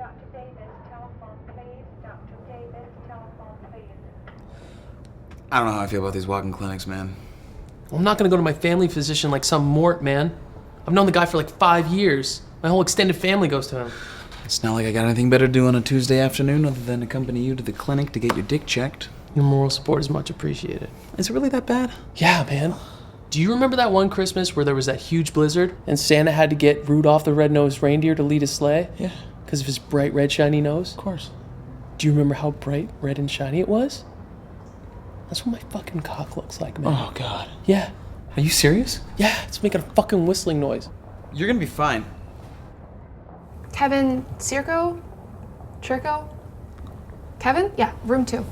Dr. Davis, telephone, please. Dr. Davis, telephone, please. I don't know how I feel about these walk-in clinics, man. I'm not gonna go to my family physician like some mort, man. I've known the guy for like 5 years. My whole extended family goes to him. It's not like I got anything better to do on a Tuesday afternoon other than accompany you to the clinic to get your dick checked. Your moral support is much appreciated. Is it really that bad? Yeah, man. Do you remember that one Christmas where there was that huge blizzard and Santa had to get Rudolph the Red-Nosed Reindeer to lead a sleigh? Yeah. Because of his bright red shiny nose? Of course. Do you remember how bright red and shiny it was? That's what my fucking cock looks like, man. Oh, God. Yeah. Are you serious? Yeah, it's making a fucking whistling noise. You're gonna be fine. Kevin Circo? Chirco? Kevin? Yeah, room 2.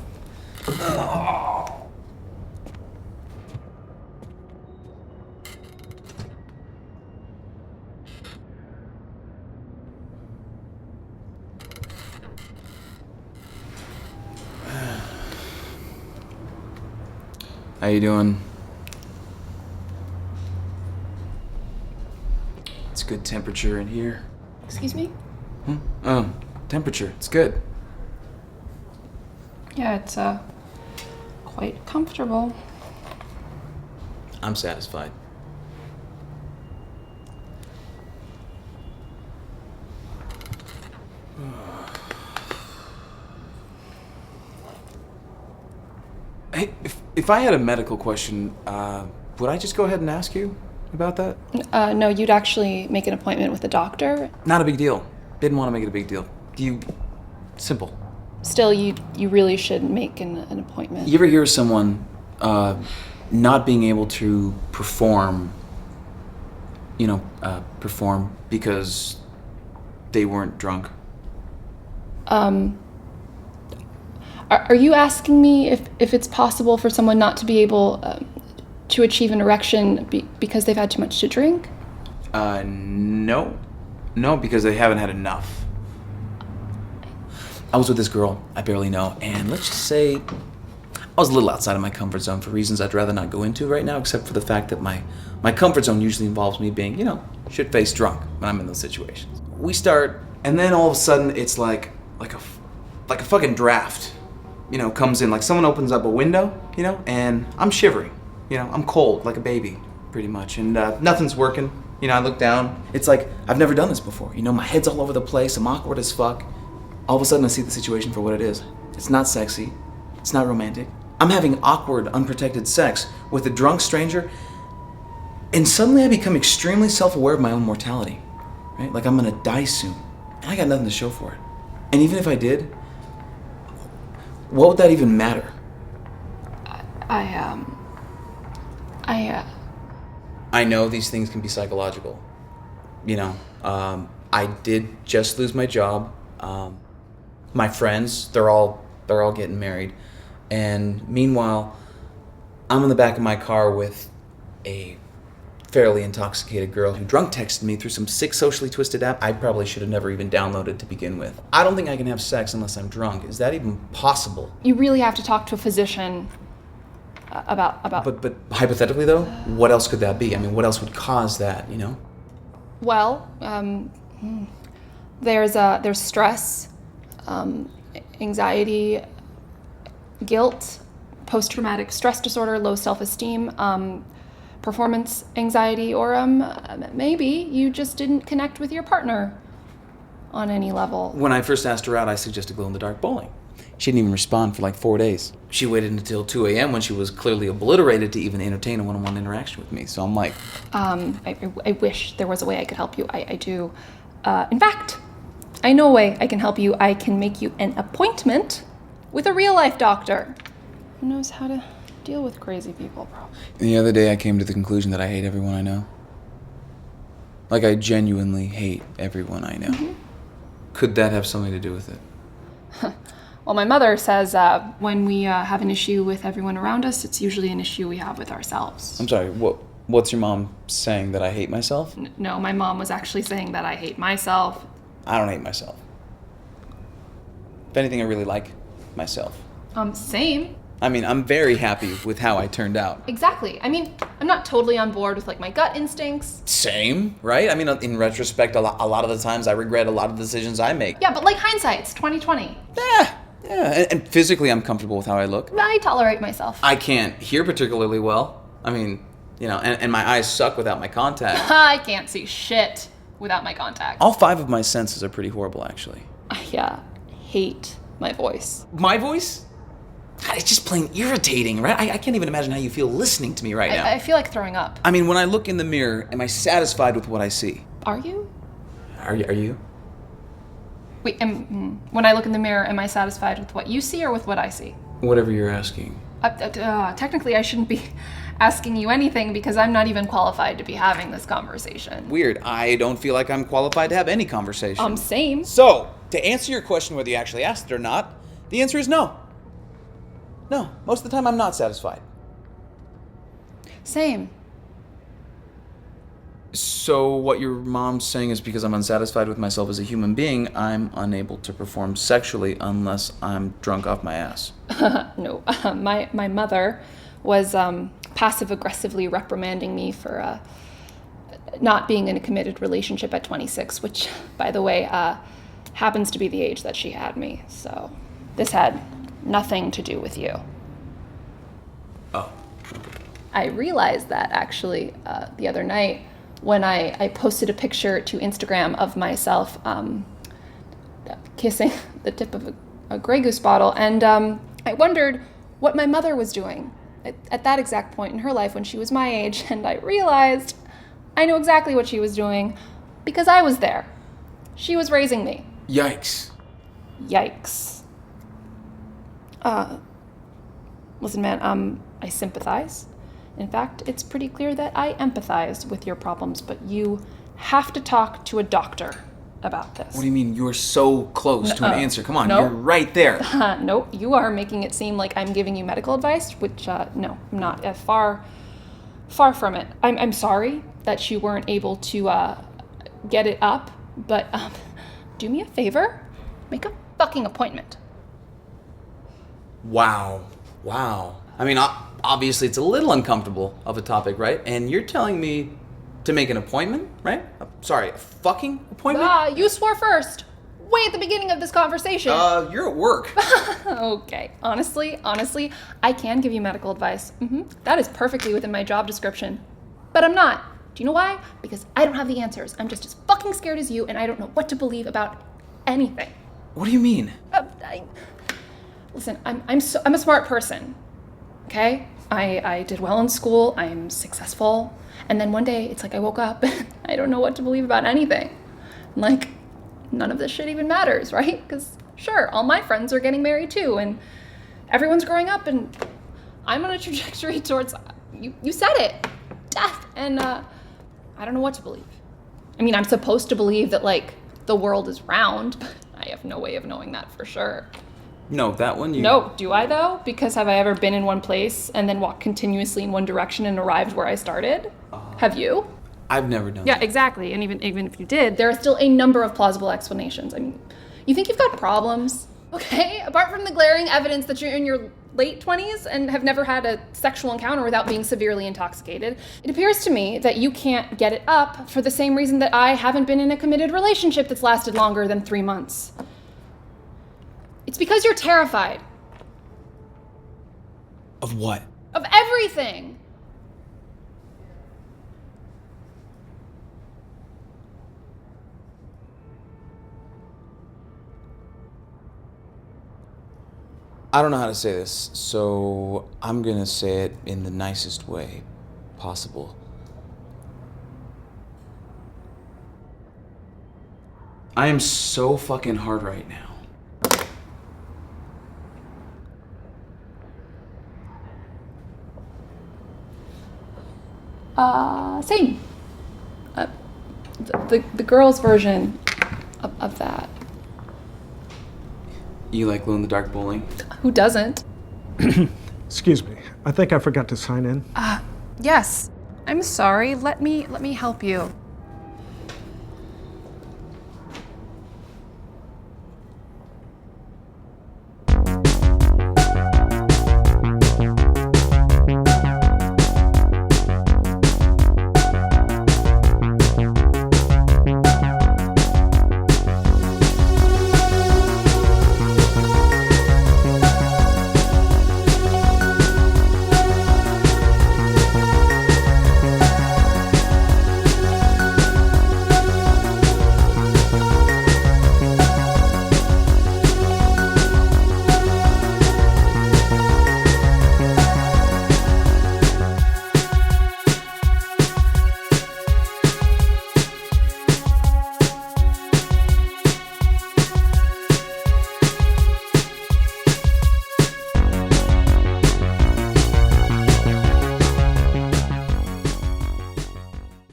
How you doing? It's good temperature in here. Excuse me? Oh, temperature. It's good. Yeah, it's quite comfortable. I'm satisfied. Hey, if I had a medical question, would I just go ahead and ask you about that? No, you'd actually make an appointment with a doctor. Not a big deal. Didn't want to make it a big deal. Simple. Still, you really should make an appointment. You ever hear of someone not being able to perform because they weren't drunk? Are you asking me if it's possible for someone not to be able to achieve an erection because they've had too much to drink? No. No, because they haven't had enough. I was with this girl I barely know, and let's just say I was a little outside of my comfort zone for reasons I'd rather not go into right now, except for the fact that my comfort zone usually involves me being, shit-faced drunk when I'm in those situations. We start, and then all of a sudden it's like a fucking draft, comes in. Like someone opens up a window, and I'm shivering. I'm cold like a baby, pretty much, and nothing's working. I look down. It's like I've never done this before. My head's all over the place. I'm awkward as fuck. All of a sudden I see the situation for what it is. It's not sexy. It's not romantic. I'm having awkward, unprotected sex with a drunk stranger, and suddenly I become extremely self-aware of my own mortality, right? Like I'm gonna die soon, and I got nothing to show for it. And even if I did, what would that even matter? I know these things can be psychological. I did just lose my job. My friends, they're all getting married. And meanwhile, I'm in the back of my car with a fairly intoxicated girl who drunk texted me through some sick socially twisted app I probably should have never even downloaded to begin with. I don't think I can have sex unless I'm drunk. Is that even possible? You really have to talk to a physician about. But hypothetically though, what else could that be? I mean, what else would cause that, Well, there's stress, anxiety, guilt, post-traumatic stress disorder, low self-esteem, performance anxiety, or maybe you just didn't connect with your partner on any level. When I first asked her out, I suggested glow-in-the-dark bowling. She didn't even respond for like 4 days. She waited until 2 a.m. when she was clearly obliterated to even entertain a one-on-one interaction with me. So I'm like... I wish there was a way I could help you. I do. In fact, I know a way I can help you. I can make you an appointment with a real-life doctor who knows how to deal with crazy people, bro. The other day I came to the conclusion that I hate everyone I know. Like I genuinely hate everyone I know. Mm-hmm. Could that have something to do with it? Well, my mother says when we have an issue with everyone around us, it's usually an issue we have with ourselves. I'm sorry, what's your mom saying, that I hate myself? No, my mom was actually saying that I hate myself. I don't hate myself. If anything, I really like myself. Same. I mean, I'm very happy with how I turned out. Exactly. I mean, I'm not totally on board with like my gut instincts. Same, right? I mean, in retrospect, a lot of the times I regret a lot of the decisions I make. Yeah, but like hindsight's 20/20. Yeah, and physically I'm comfortable with how I look. I tolerate myself. I can't hear particularly well. I mean, you know, and my eyes suck without my contacts. I can't see shit without my contacts. All 5 of my senses are pretty horrible, actually. I hate my voice. My voice? God, it's just plain irritating, right? I can't even imagine how you feel listening to me right now. I feel like throwing up. I mean, when I look in the mirror, am I satisfied with what I see? Are you? Are you? Wait, when I look in the mirror, am I satisfied with what you see or with what I see? Whatever you're asking. Technically, I shouldn't be asking you anything because I'm not even qualified to be having this conversation. Weird. I don't feel like I'm qualified to have any conversation. Same. So, to answer your question whether you actually asked it or not, the answer is no. No, most of the time I'm not satisfied. Same. So what your mom's saying is because I'm unsatisfied with myself as a human being, I'm unable to perform sexually unless I'm drunk off my ass. No, my mother was passive-aggressively reprimanding me for not being in a committed relationship at 26, which, by the way, happens to be the age that she had me. So this had nothing to do with you. Oh. I realized that actually the other night when I posted a picture to Instagram of myself kissing the tip of a Grey Goose bottle, and I wondered what my mother was doing at that exact point in her life when she was my age, and I realized I know exactly what she was doing because I was there. She was raising me. Yikes. Yikes. Listen, man, I sympathize. In fact, it's pretty clear that I empathize with your problems, but you have to talk to a doctor about this. What do you mean you're so close to an answer? Come on, no. You're right there. Nope, you are making it seem like I'm giving you medical advice, which, no, I'm not. Far from it. I'm sorry that you weren't able to get it up, but do me a favor, make a fucking appointment. Wow. I mean, obviously it's a little uncomfortable of a topic, right? And you're telling me to make an appointment, right? Sorry, a fucking appointment? You swore first. Way at the beginning of this conversation. You're at work. Okay, honestly, I can give you medical advice. That is perfectly within my job description. But I'm not. Do you know why? Because I don't have the answers. I'm just as fucking scared as you, and I don't know what to believe about anything. What do you mean? Listen, I'm a smart person, okay? I did well in school, I'm successful, and then one day it's like I woke up and I don't know what to believe about anything. Like, none of this shit even matters, right? Because sure, all my friends are getting married too, and everyone's growing up, and I'm on a trajectory towards, you said it, death, and I don't know what to believe. I mean, I'm supposed to believe that, like, the world is round, but I have no way of knowing that for sure. No, that one you... No, do I though? Because have I ever been in one place and then walked continuously in one direction and arrived where I started? Have you? I've never done Yeah, that. exactly. And even if you did, there are still a number of plausible explanations. I mean, you think you've got problems, okay? Apart from the glaring evidence that you're in your late 20s and have never had a sexual encounter without being severely intoxicated, it appears to me that you can't get it up for the same reason that I haven't been in a committed relationship that's lasted longer than 3 months. It's because you're terrified. Of what? Of everything. I don't know how to say this, so I'm gonna say it in the nicest way possible. I am so fucking hard right now. Same. The girls' version of that. You like glow-in-the-dark bowling? Who doesn't? Excuse me. I think I forgot to sign in. Yes. I'm sorry. Let me help you.